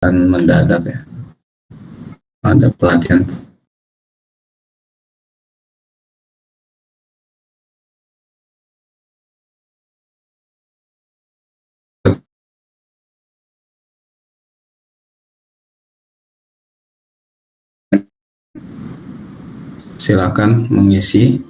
dan mendadak ya, ada pelatihan. Silakan mengisi.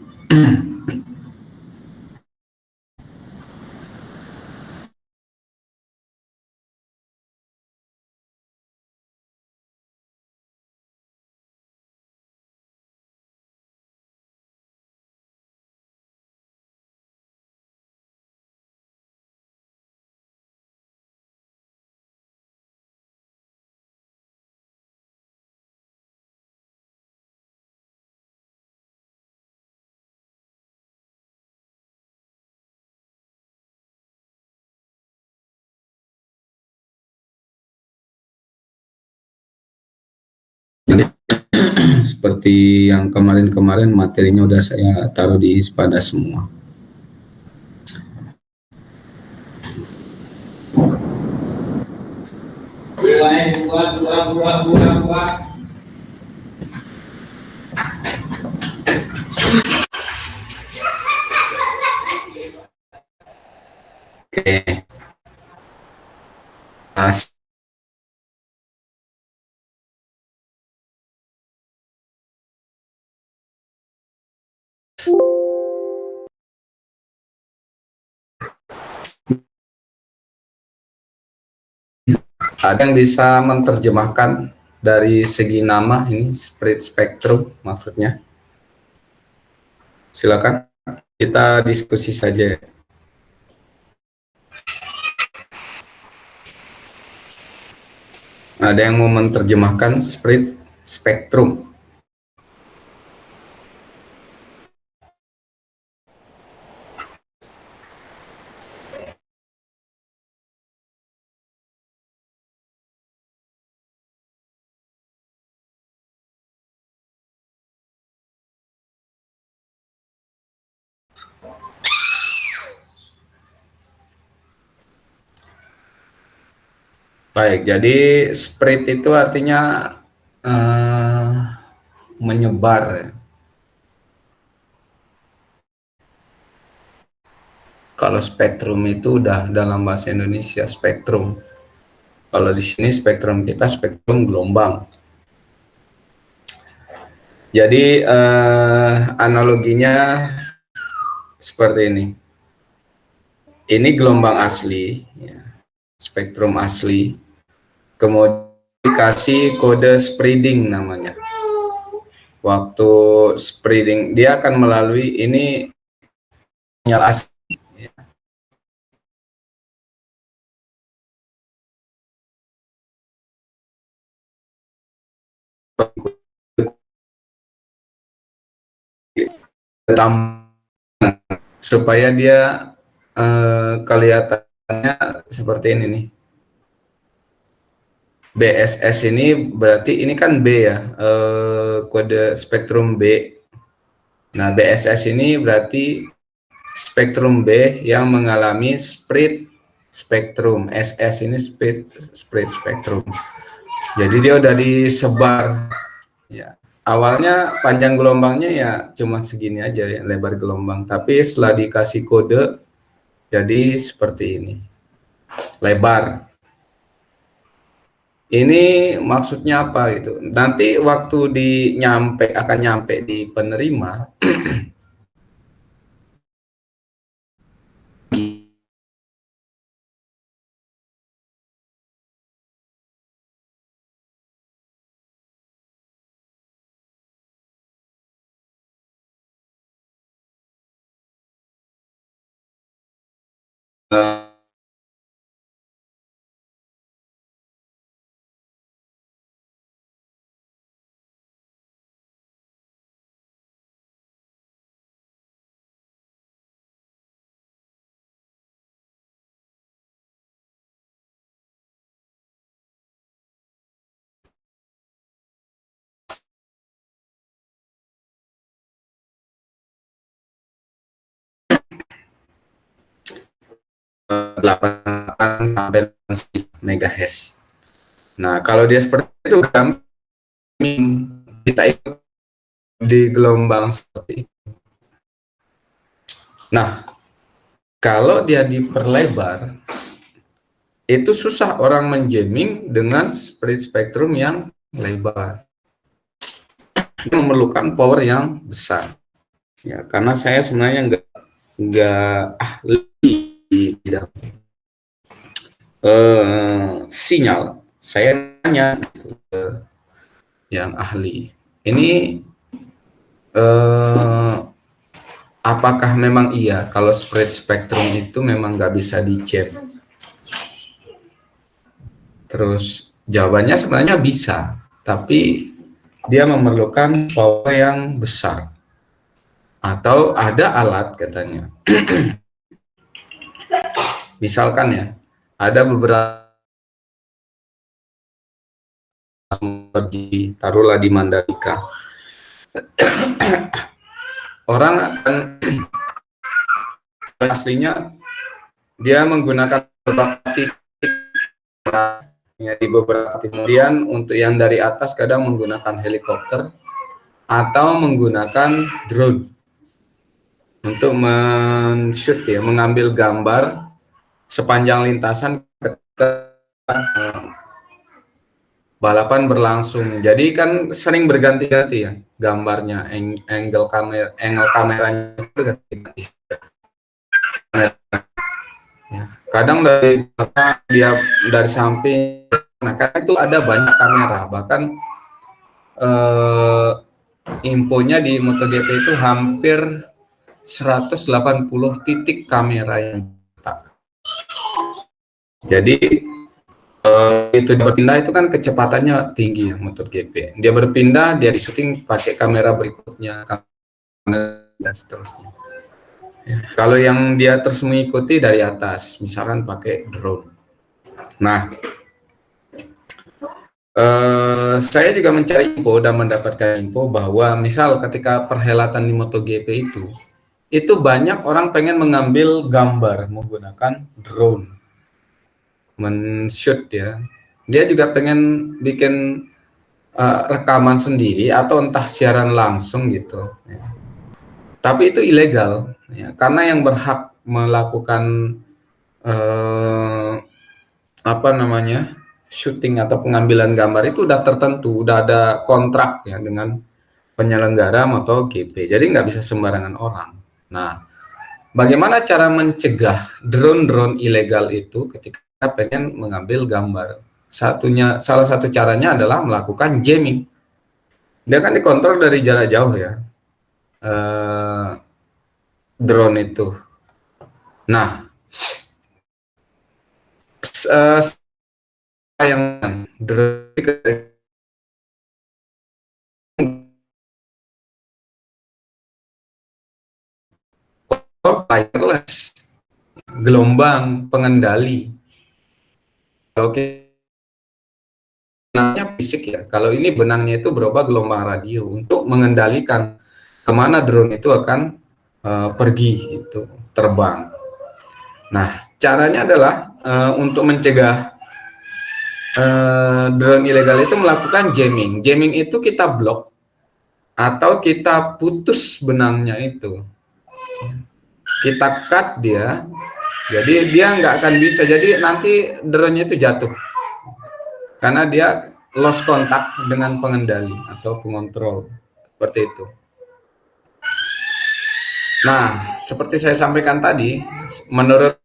Jadi seperti yang kemarin-kemarin materinya udah saya taruh di Spada semua. Oke. Ada yang bisa menerjemahkan dari segi nama ini spread spectrum maksudnya? Silakan, kita diskusi saja. Ada yang mau menerjemahkan spread spectrum? Baik, jadi spread itu artinya menyebar. Kalau spektrum itu udah dalam bahasa Indonesia spektrum. Kalau di sini spektrum kita spektrum gelombang. Jadi analoginya seperti ini. Ini gelombang asli, ya, spektrum asli. Kemudian dikasih kode spreading namanya. Waktu spreading dia akan melalui ini sinyal asli. Supaya dia kelihatannya seperti ini nih. BSS ini berarti ini kan B ya, kode spektrum B. Nah, BSS ini berarti spektrum B yang mengalami spread spektrum. SS ini spread spektrum. Jadi dia udah disebar. Ya, awalnya panjang gelombangnya ya cuma segini aja ya, lebar gelombang. Tapi setelah dikasih kode, jadi seperti ini, lebar. Ini maksudnya apa gitu? Nanti waktu akan nyampe di penerima, uh, 88 sampai MHz. Nah, kalau dia seperti itu kan kita ikut di gelombang seperti itu. Nah, kalau dia diperlebar, itu susah orang menjamming dengan spread spektrum yang lebar. Ini memerlukan power yang besar. Ya, karena saya sebenarnya nggak ahli di bidang sinyal. Saya tanya ke yang ahli. Ini apakah memang iya kalau spread spektrum itu memang nggak bisa di-jam? Terus jawabannya sebenarnya bisa, tapi dia memerlukan power yang besar. Atau ada alat katanya. Misalkan ya, ada beberapa taruhlah di Mandalika. Orang akan aslinya dia menggunakan beberapa titik ya, di beberapa titik. Kemudian untuk yang dari atas kadang menggunakan helikopter atau menggunakan drone untuk men-shoot ya, mengambil gambar sepanjang lintasan ketika balapan berlangsung. Jadi kan sering berganti-ganti ya gambarnya, angle kameranya berganti-ganti. Ya, kadang dia dari samping, nah karena itu ada banyak kamera, bahkan infonya di MotoGP itu hampir 180 titik kamera yang tak. Jadi itu berpindah itu kan kecepatannya tinggi ya MotoGP. Dia berpindah, dia di syuting pakai kamera berikutnya dan seterusnya. Ya, kalau yang dia terus mengikuti dari atas, misalkan pakai drone. Nah, saya juga mencari info dan mendapatkan info bahwa misal ketika perhelatan di MotoGP itu banyak orang pengen mengambil gambar menggunakan drone, men-shoot ya. Dia juga pengen bikin rekaman sendiri atau entah siaran langsung gitu. Ya. Tapi itu ilegal, ya, karena yang berhak melakukan apa namanya syuting atau pengambilan gambar itu udah tertentu, udah ada kontrak ya dengan penyelenggara MotoGP. Jadi nggak bisa sembarangan orang. Nah, bagaimana cara mencegah drone-drone ilegal itu ketika pengen mengambil gambar? Salah satu caranya adalah melakukan jamming. Dia kan dikontrol dari jarak jauh ya, drone itu. Nah, yang drone wireless, gelombang pengendali. Kalau benangnya fisik ya, kalau ini benangnya itu berupa gelombang radio untuk mengendalikan kemana drone itu akan pergi, itu terbang. Nah, caranya adalah untuk mencegah drone ilegal itu melakukan jamming. Jamming itu kita blok atau kita putus benangnya itu. Kita cut dia, jadi dia nggak akan bisa. Jadi nanti drone-nya itu jatuh karena dia lost kontak dengan pengendali atau pengontrol seperti itu. Nah, seperti saya sampaikan tadi, menurut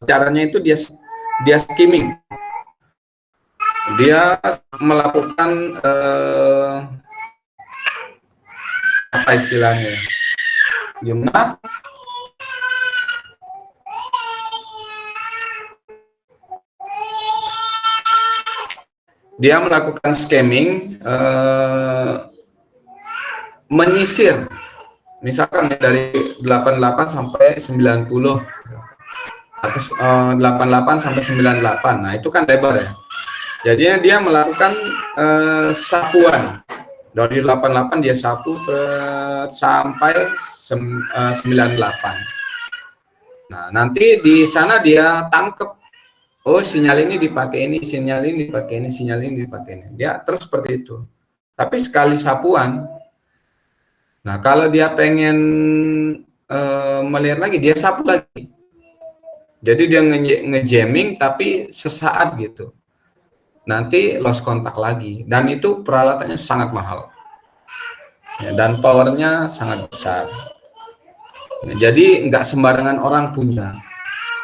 caranya itu dia skimming, dia melakukan apa istilahnya, gimana? Dia melakukan skimming, menyisir, misalkan dari 88 sampai 90. atau 88 sampai 98. Nah, itu kan lebar ya. Jadinya dia melakukan sapuan. Dari 88 dia sapu sampai 98. Nah, nanti di sana dia tangkep, oh sinyal ini dipakai ini, sinyal ini dipakai ini, sinyal ini dipakai ini. Dia terus seperti itu. Tapi sekali sapuan, nah kalau dia pengen melihat lagi, dia sapu lagi. Jadi dia nge-jamming tapi sesaat gitu. Nanti lost kontak lagi. Dan itu peralatannya sangat mahal. Ya, dan powernya sangat besar. Nah, jadi nggak sembarangan orang punya.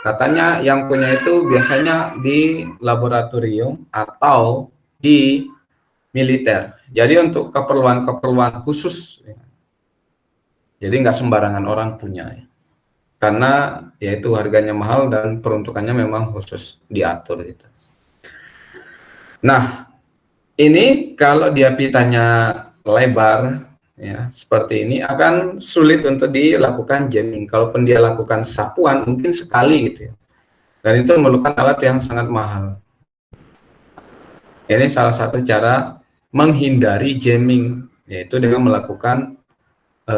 Katanya yang punya itu biasanya di laboratorium atau di militer. Jadi untuk keperluan-keperluan khusus. Jadi nggak sembarangan orang punya. Karena yaitu harganya mahal dan peruntukannya memang khusus diatur gitu. Nah, ini kalau dia pitanya lebar ya seperti ini akan sulit untuk dilakukan jamming. Kalaupun dia lakukan sapuan mungkin sekali gitu ya. Dan itu memerlukan alat yang sangat mahal. Ini salah satu cara menghindari jamming, yaitu dengan melakukan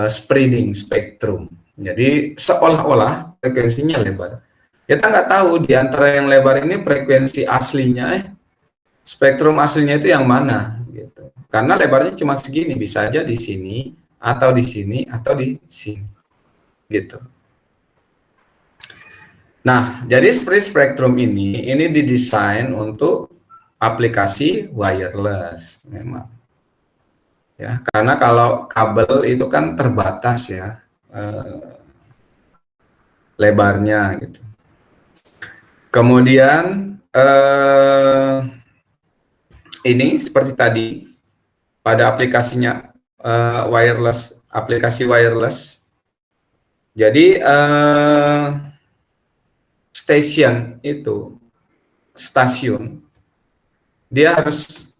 spreading spektrum. Jadi seolah-olah frekuensinya lebar. Kita nggak tahu di antara yang lebar ini frekuensi aslinya, spektrum aslinya itu yang mana, gitu. Karena lebarnya cuma segini, bisa aja di sini, atau di sini, atau di sini, gitu. Nah, jadi spread spektrum ini didesain untuk aplikasi wireless, memang. Ya, karena kalau kabel itu kan terbatas ya. Lebarnya gitu. Kemudian ini seperti tadi pada aplikasinya wireless, aplikasi wireless. Jadi stasiun dia harus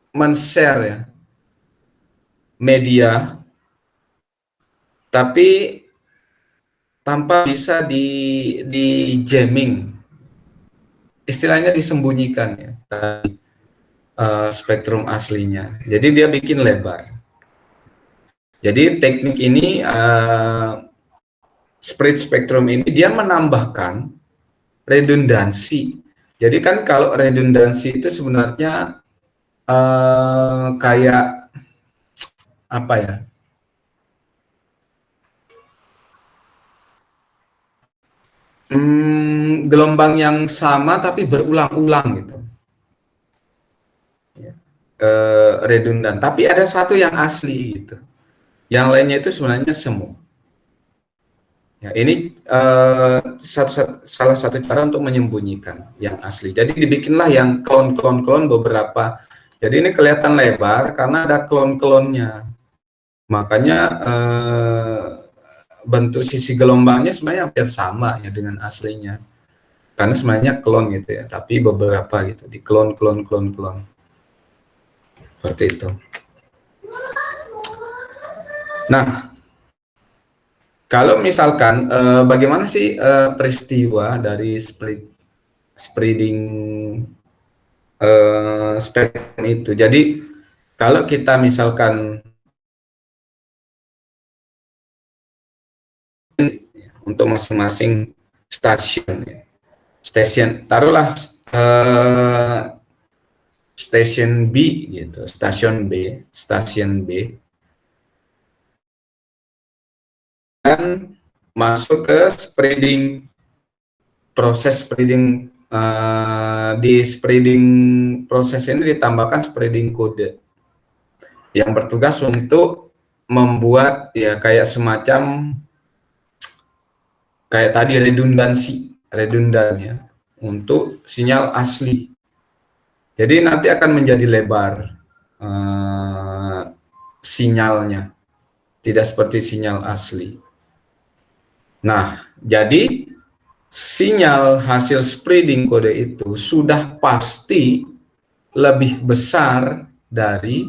men-share ya media, tapi tanpa bisa di jamming, istilahnya disembunyikan ya spektrum aslinya. Jadi dia bikin lebar. Jadi teknik ini spread spektrum ini dia menambahkan redundansi. Jadi kan kalau redundansi itu sebenarnya kayak apa ya? Gelombang yang sama tapi berulang-ulang gitu. Redundan. Tapi ada satu yang asli gitu. Yang lainnya itu sebenarnya semu. Ya, ini salah satu cara untuk menyembunyikan yang asli. Jadi dibikinlah yang klon beberapa. Jadi ini kelihatan lebar karena ada klon-klonnya. Makanya bentuk sisi gelombangnya sebenarnya hampir sama ya dengan aslinya. Karena sebenarnya klon gitu ya, tapi beberapa gitu, di klon. Seperti itu. Nah, kalau misalkan bagaimana sih peristiwa dari spreading spektrum itu? Jadi kalau kita misalkan untuk masing-masing stasiun, taruhlah stasiun B gitu, stasiun B dan masuk ke proses spreading. Di spreading proses ini ditambahkan spreading kode yang bertugas untuk membuat ya kayak semacam kayak tadi redundannya untuk sinyal asli. Jadi nanti akan menjadi lebar sinyalnya, tidak seperti sinyal asli. Nah, jadi sinyal hasil spreading kode itu sudah pasti lebih besar dari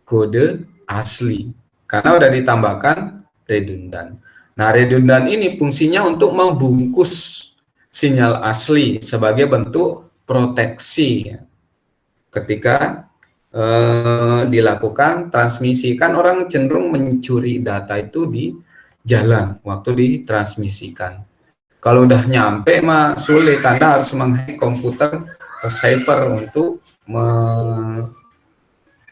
kode asli karena udah ditambahkan redundan. Nah, redundan ini fungsinya untuk membungkus sinyal asli sebagai bentuk proteksi ketika dilakukan transmisi. Kan orang cenderung mencuri data itu di jalan waktu ditransmisikan. Kalau udah nyampe mah sulit, Anda harus menghack komputer cyber untuk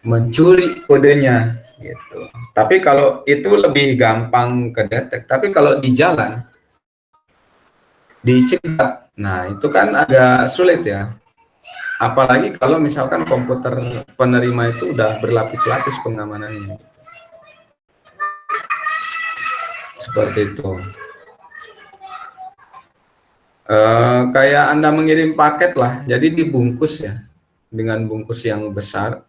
mencuri kodenya gitu. Tapi kalau itu lebih gampang kedetek. Tapi kalau di jalan dicegat, nah itu kan agak sulit ya. Apalagi kalau misalkan komputer penerima itu udah berlapis-lapis pengamanannya. Seperti itu. Kayak Anda mengirim paket lah, jadi dibungkus ya dengan bungkus yang besar.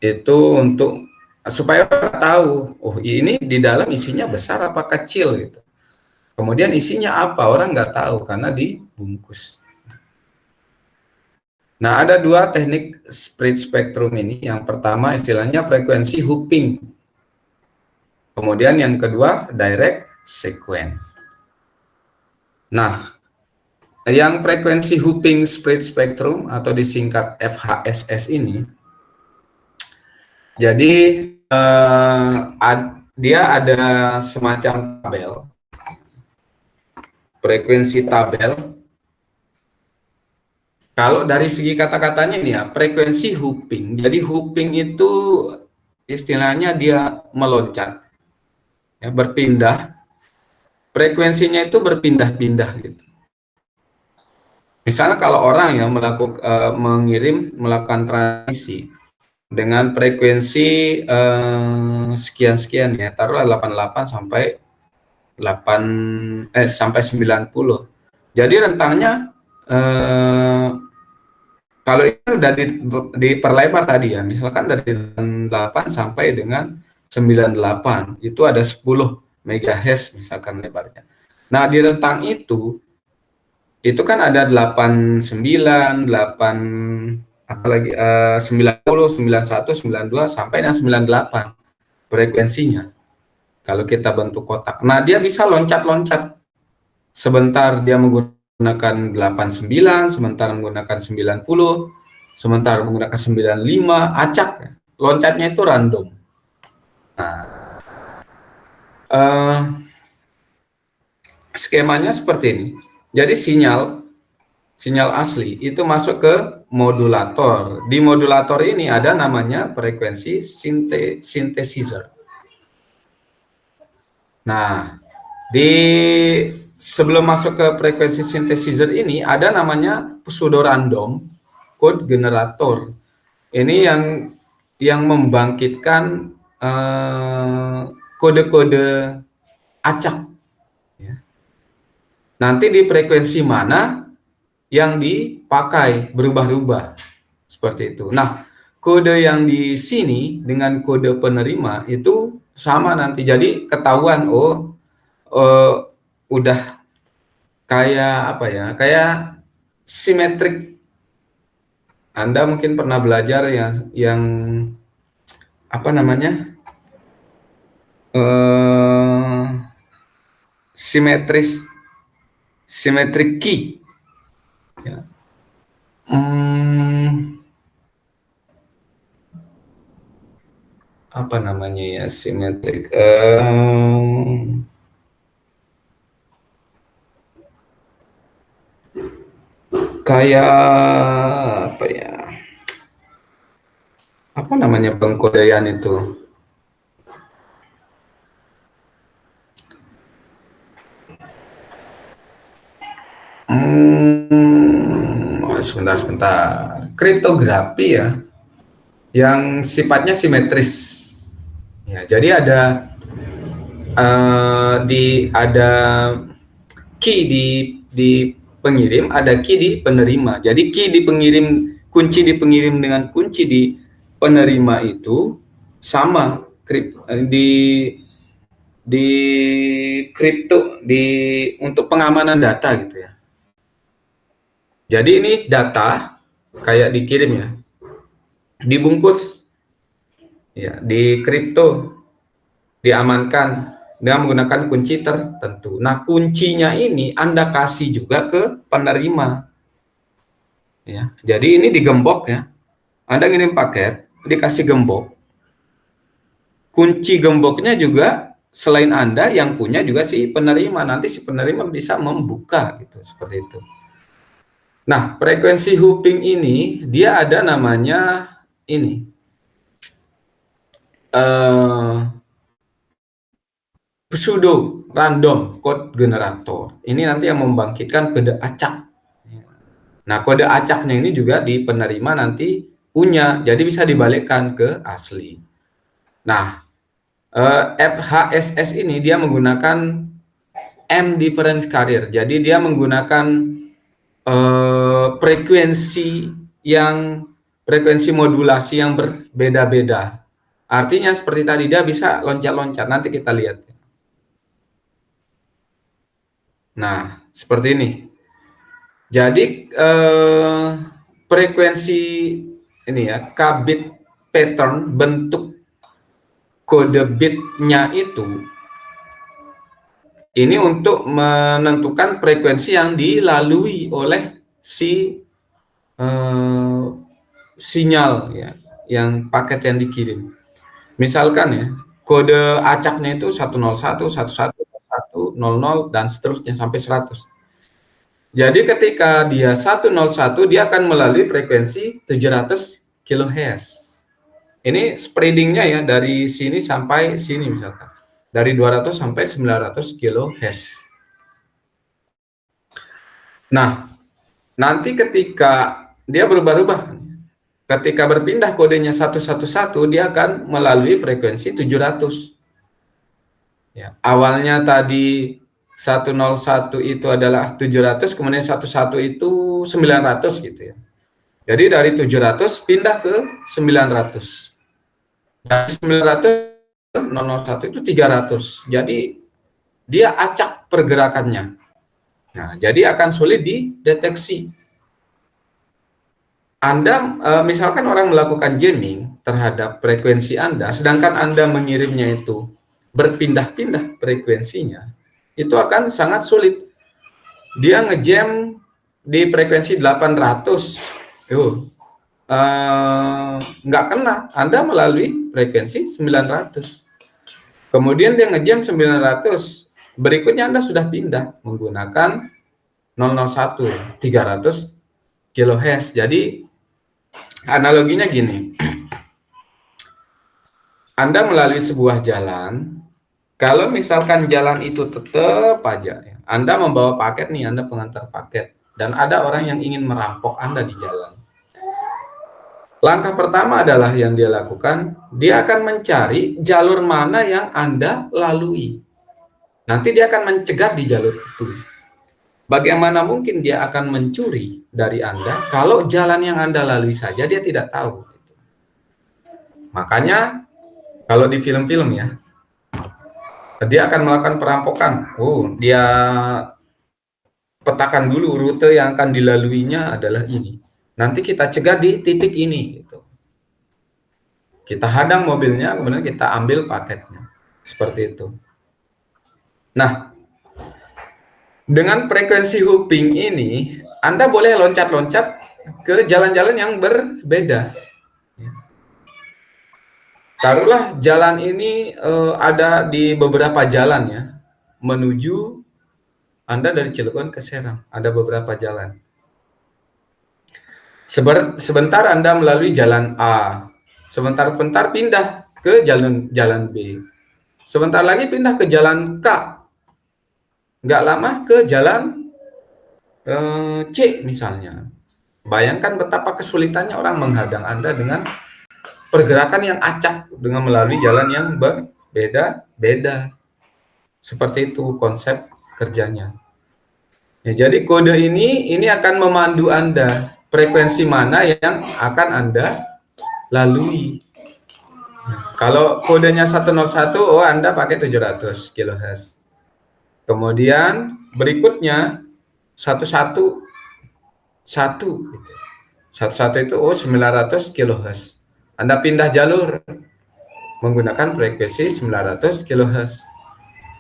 Itu untuk supaya orang tahu, oh ini di dalam isinya besar apa kecil gitu. Kemudian isinya apa orang nggak tahu karena dibungkus. Nah, ada dua teknik spread spectrum ini. Yang pertama istilahnya frekuensi hooping. Kemudian yang kedua direct sequence. Nah, yang frekuensi hooping spread spectrum atau disingkat FHSS ini, jadi dia ada semacam tabel, frekuensi tabel. Kalau dari segi kata-katanya ini ya, frekuensi hooping. Jadi hooping itu istilahnya dia meloncat, ya, berpindah. Frekuensinya itu berpindah-pindah gitu. Misalnya kalau orang yang melakukan transmisi dengan frekuensi sekian-sekian ya, taruhlah 88 sampai 90. Jadi rentangnya kalau itu udah diperlebar tadi ya, misalkan dari 8 sampai dengan 98, itu ada 10 MHz misalkan lebarnya. Nah, di rentang itu kan ada 89, 8 apalagi 90, 91, 92 sampai dengan 98 frekuensinya. Kalau kita bentuk kotak. Nah, dia bisa loncat-loncat. Sebentar dia menggunakan 89, sebentar menggunakan 90, sebentar menggunakan 95, acak. Loncatnya itu random. Nah, skemanya seperti ini. Jadi sinyal asli itu masuk ke modulator. Di modulator ini ada namanya frekuensi synthesizer. Nah, sebelum masuk ke frekuensi synthesizer ini ada namanya pseudorandom code generator. Ini yang membangkitkan kode-kode acak. Ya. Nanti di frekuensi mana yang dipakai berubah-ubah seperti itu. Nah, kode yang di sini dengan kode penerima itu sama nanti. Jadi ketahuan udah kayak apa ya? Kayak simetrik. Anda mungkin pernah belajar yang apa namanya? Symmetric key. Ya. Apa namanya ya symmetric? Kayak apa ya? Apa namanya pengkodean itu? Sebentar. Kriptografi ya, yang sifatnya simetris. Ya, jadi ada key di pengirim, ada key di penerima. Jadi key di pengirim, kunci di pengirim dengan kunci di penerima itu sama di kripto untuk pengamanan data gitu ya. Jadi ini data kayak dikirim ya, dibungkus ya, di kripto, diamankan. dengan menggunakan kunci tertentu. Nah, kuncinya ini Anda kasih juga ke penerima. Ya, jadi ini digembok ya. Anda ngirim paket, dikasih gembok. Kunci gemboknya juga selain Anda yang punya juga si penerima. Nanti si penerima bisa membuka gitu, seperti itu. Nah, frekuensi hooping ini dia ada namanya ini pseudo random code generator. Ini nanti yang membangkitkan kode acak. Nah, kode acaknya ini juga di penerima nanti punya, jadi bisa dibalikkan ke asli. Nah, FHSS ini dia menggunakan M difference carrier. Jadi dia menggunakan frekuensi modulasi yang berbeda-beda. Artinya seperti tadi dia bisa loncat-loncat. Nanti kita lihat. Nah, seperti ini. Jadi frekuensi ini ya, K-bit pattern bentuk kode bitnya itu ini untuk menentukan frekuensi yang dilalui oleh si sinyal ya, yang paket yang dikirim. Misalkan ya, kode acaknya itu 101, 11, 100 dan seterusnya sampai 100. Jadi ketika dia 101 dia akan melalui frekuensi 700 kHz. Ini spreadingnya ya dari sini sampai sini misalkan. Dari 200 sampai 900 kHz. Nah, nanti ketika dia berubah-ubah, ketika berpindah kodenya 111 dia akan melalui frekuensi 700. Ya, awalnya tadi 101 itu adalah 700, kemudian 11 itu 900 gitu ya. Jadi dari 700 pindah ke 900. Dari 900 ke 001 itu 300. Jadi dia acak pergerakannya. Nah, jadi akan sulit dideteksi. Anda misalkan orang melakukan jamming terhadap frekuensi Anda, sedangkan Anda mengirimnya itu berpindah-pindah frekuensinya, itu akan sangat sulit. Dia ngejam di frekuensi 800, nggak kena, Anda melalui frekuensi 900. Kemudian dia ngejam 900, berikutnya Anda sudah pindah menggunakan 001, 300 kHz. Jadi analoginya gini, Anda melalui sebuah jalan, kalau misalkan jalan itu tetap aja, Anda membawa paket nih, Anda pengantar paket, dan ada orang yang ingin merampok Anda di jalan. Langkah pertama adalah yang dia lakukan, dia akan mencari jalur mana yang Anda lalui. Nanti dia akan mencegat di jalur itu. Bagaimana mungkin dia akan mencuri dari Anda kalau jalan yang Anda lalui saja dia tidak tahu. Makanya kalau di film-film ya, dia akan melakukan perampokan. Dia petakan dulu rute yang akan dilaluinya adalah ini. Nanti kita cegat di titik ini. Gitu. Kita hadang mobilnya, kemudian kita ambil paketnya. Seperti itu. Nah, dengan frekuensi hooping ini, Anda boleh loncat-loncat ke jalan-jalan yang berbeda. Taruhlah jalan ini ada di beberapa jalan ya, menuju Anda dari Cilegon ke Serang, ada beberapa jalan. Sebentar Anda melalui jalan A, sebentar-bentar pindah ke jalan B, sebentar lagi pindah ke jalan K, nggak lama ke jalan C misalnya. Bayangkan betapa kesulitannya orang menghadang Anda dengan pergerakan yang acak dengan melalui jalan yang berbeda-beda. Seperti itu konsep kerjanya. Ya, jadi kode ini akan memandu Anda frekuensi mana yang akan Anda lalui. Kalau kodenya 101, Anda pakai 700 kHz. Kemudian berikutnya 111 gitu. 11 itu 900 kHz. Anda pindah jalur menggunakan frekuensi 900 kHz.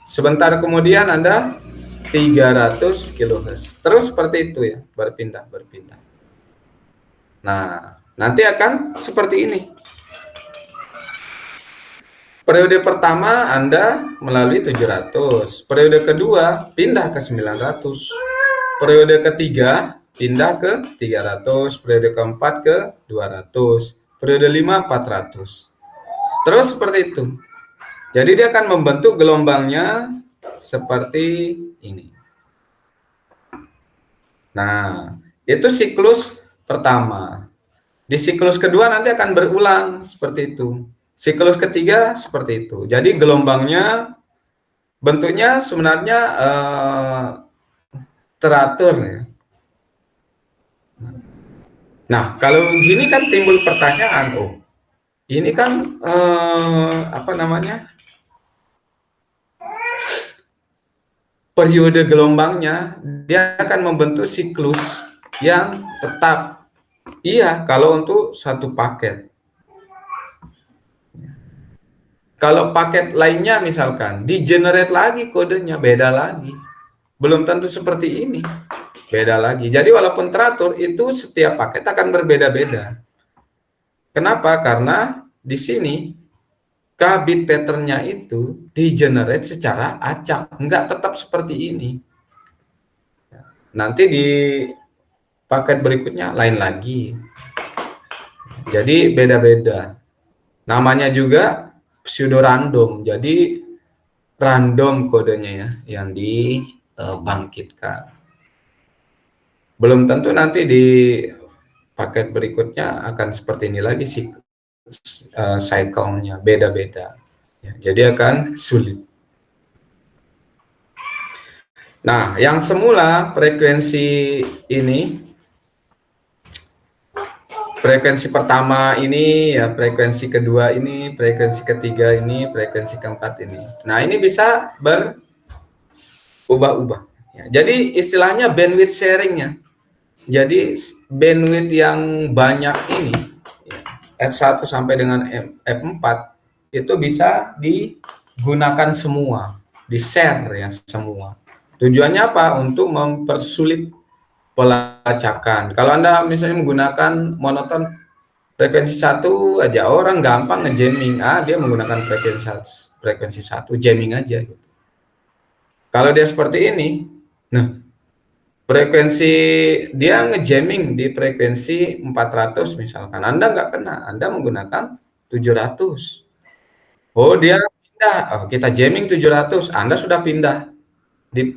Sebentar kemudian Anda 300 kHz. Terus seperti itu ya, berpindah. Nah, nanti akan seperti ini. Periode pertama Anda melalui 700, periode kedua pindah ke 900, periode ketiga pindah ke 300, periode keempat ke 200, periode 5 400. Terus seperti itu. Jadi dia akan membentuk gelombangnya seperti ini. Nah, itu siklus pertama. Di siklus kedua nanti akan berulang seperti itu. Siklus ketiga seperti itu. Jadi gelombangnya bentuknya sebenarnya teratur ya. Nah, kalau gini kan timbul pertanyaan, oh, ini kan apa namanya? Periode gelombangnya dia akan membentuk siklus yang tetap. Iya, kalau untuk satu paket. Kalau paket lainnya misalkan di-generate lagi kodenya, beda lagi. Belum tentu seperti ini, beda lagi. Jadi walaupun teratur, itu setiap paket akan berbeda-beda. Kenapa? Karena di sini K-bit pattern-nya itu di-generate secara acak, enggak tetap seperti ini. Nanti di paket berikutnya lain lagi. Jadi beda-beda. Namanya juga pseudo random. Jadi random kodenya ya yang dibangkitkan. Belum tentu nanti di paket berikutnya akan seperti ini lagi sih, cycle-nya beda-beda. Ya, jadi akan sulit. Nah, yang semula frekuensi ini, frekuensi pertama ini, ya frekuensi kedua ini, frekuensi ketiga ini, frekuensi keempat ini. Nah, ini bisa berubah-ubah. Ya, jadi istilahnya bandwidth sharingnya. Jadi bandwidth yang banyak ini, F1 sampai dengan F4, itu bisa digunakan semua, di-share ya semua. Tujuannya apa? Untuk mempersulit pelacakan. Kalau Anda misalnya menggunakan monoton frekuensi 1 aja, orang gampang ngejamming. Dia menggunakan frekuensi 1, jamming aja gitu. Kalau dia seperti ini, nah frekuensi dia ngejamming di frekuensi 400 misalkan, Anda nggak kena, Anda menggunakan 700. Oh, dia pindah, kita jamming 700, Anda sudah pindah. Di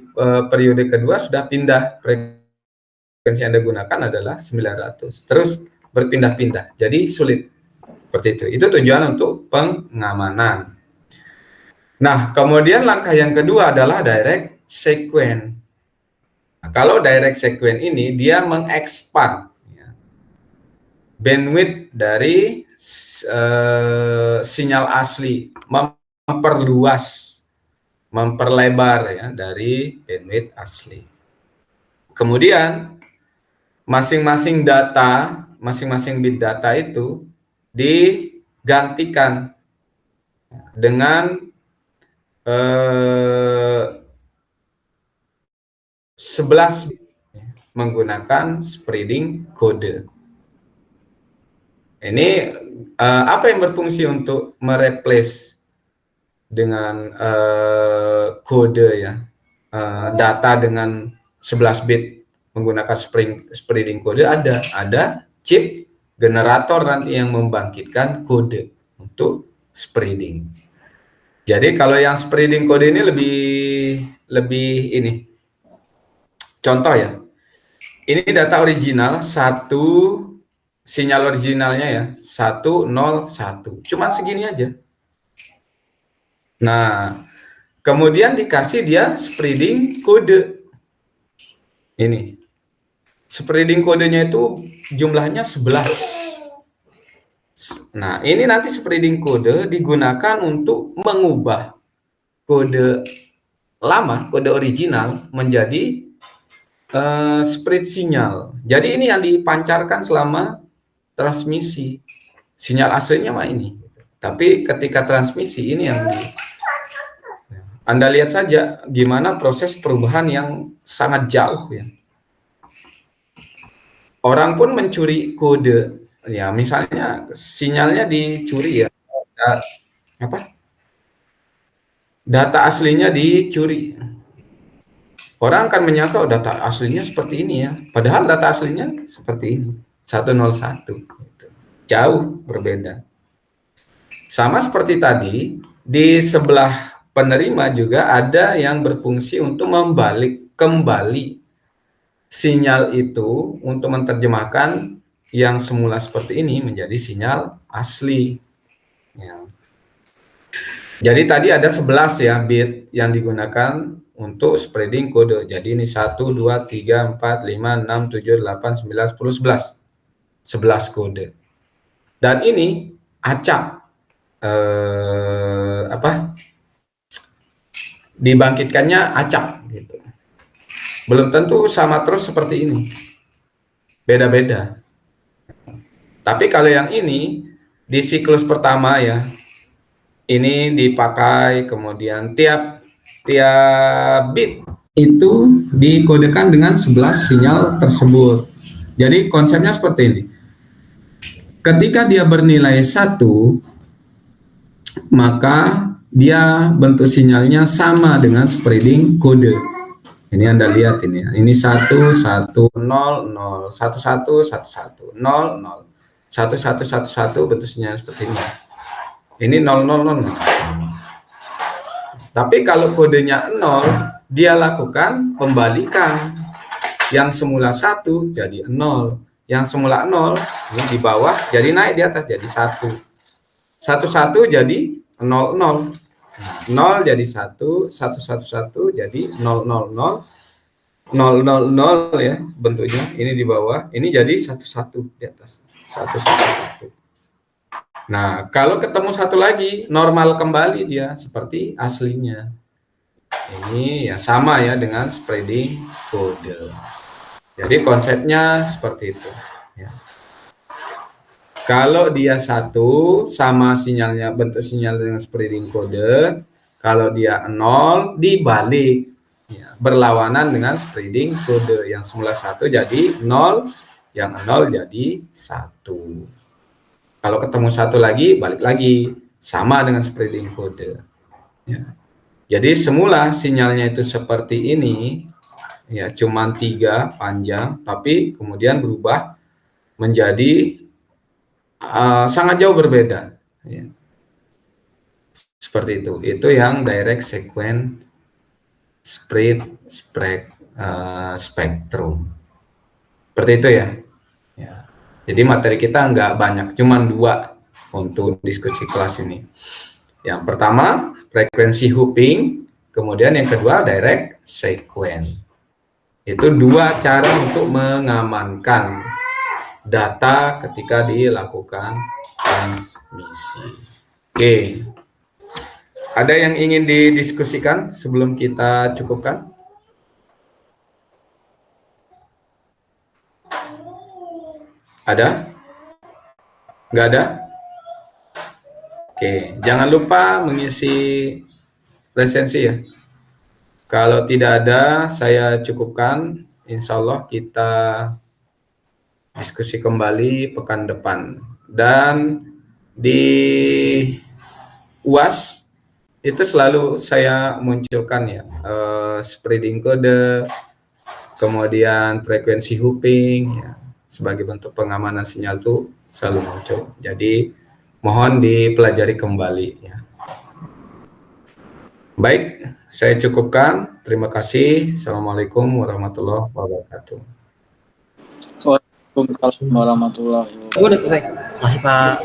periode kedua sudah pindah, frekuensi yang Anda gunakan adalah 900. Terus berpindah-pindah, jadi sulit. Seperti itu. Itu tujuan untuk pengamanan. Nah, kemudian langkah yang kedua adalah direct sequence. Nah, kalau direct sequence ini dia mengekspand ya, bandwidth dari sinyal asli, memperlebar ya dari bandwidth asli. Kemudian masing-masing bit data itu digantikan dengan 11 bit menggunakan spreading kode. Ini apa yang berfungsi untuk mereplace dengan kode ya, data dengan 11 bit menggunakan spreading kode, ada chip generator nanti yang membangkitkan kode untuk spreading. Jadi kalau yang spreading kode ini lebih ini. Contoh ya. Ini data original, sinyal originalnya ya, 101. Cuma segini aja. Nah, kemudian dikasih dia spreading kode. Ini. Spreading kodenya itu jumlahnya 11. Nah, ini nanti spreading kode digunakan untuk mengubah kode lama, kode original menjadi spread sinyal. Jadi ini yang dipancarkan selama transmisi. Sinyal aslinya mah ini. Tapi ketika transmisi ini yang Anda lihat saja gimana proses perubahan yang sangat jauh ya. Orang pun mencuri kode, ya misalnya sinyalnya dicuri ya, data aslinya dicuri. Orang akan menyangka oh, data aslinya seperti ini ya, padahal data aslinya seperti ini, 101. Jauh berbeda. Sama seperti tadi, di sebelah penerima juga ada yang berfungsi untuk membalik kembali sinyal itu untuk menerjemahkan yang semula seperti ini menjadi sinyal asli. Ya. Jadi tadi ada 11 ya bit yang digunakan untuk spreading kode. Jadi ini 1, 2, 3, 4, 5, 6, 7, 8, 9, 10, 11. 11 kode. Dan ini acak. Dibangkitkannya acak gitu. Belum tentu sama terus seperti ini. Beda-beda. Tapi kalau yang ini di siklus pertama ya, ini dipakai kemudian tiap bit itu dikodekan dengan 11 sinyal tersebut. Jadi konsepnya seperti ini. Ketika dia bernilai 1, maka dia bentuk sinyalnya sama dengan spreading kode. Ini Anda lihat ini ya. Ini 1 1 0 0 1 1 1 1 1 0 0 1 1 1 1 bentuk sinyal seperti ini. Ini 0 0 0. Tapi kalau kodenya 0, dia lakukan pembalikan. Yang semula 1 jadi 0, yang semula 0 ini di bawah jadi naik di atas jadi 1. 1 1 jadi 0 0. 0 jadi 1, 1 1 1 jadi 0 0 0, 0 0 0 ya bentuknya, ini di bawah, ini jadi 1 1 di atas, 1 1 1. Nah, kalau ketemu satu lagi, normal kembali dia seperti aslinya. Ini ya sama ya dengan spreading kode. Jadi konsepnya seperti itu ya. Kalau dia 1 sama sinyalnya, bentuk sinyal dengan spreading kode. Kalau dia 0 dibalik ya, berlawanan dengan spreading kode. Yang semula 1 jadi 0, yang 0 jadi 1. Kalau ketemu 1 lagi balik lagi sama dengan spreading kode ya. Jadi semula sinyalnya itu seperti ini ya, cuman 3 panjang, tapi kemudian berubah menjadi sangat jauh berbeda ya. Seperti itu yang direct sequence spektrum seperti itu ya. Jadi materi kita nggak banyak, cuman 2 untuk diskusi kelas ini. Yang pertama frekuensi hooping, kemudian yang kedua direct sequence. Itu 2 cara untuk mengamankan data ketika dilakukan transmisi. Oke. Ada yang ingin didiskusikan sebelum kita cukupkan? Ada? Nggak ada? Oke. Jangan lupa mengisi presensi ya. Kalau tidak ada, saya cukupkan. Insya Allah kita diskusi kembali pekan depan. Dan di UAS itu selalu saya munculkan ya, spreading kode, kemudian frekuensi hooping ya, sebagai bentuk pengamanan sinyal itu selalu muncul. Jadi mohon dipelajari kembali ya. Baik, saya cukupkan. Terima kasih. Assalamualaikum warahmatullahi wabarakatuh. Waalaikumsalam warahmatullahi wabarakatuh. Udah selesai. Masih Pak.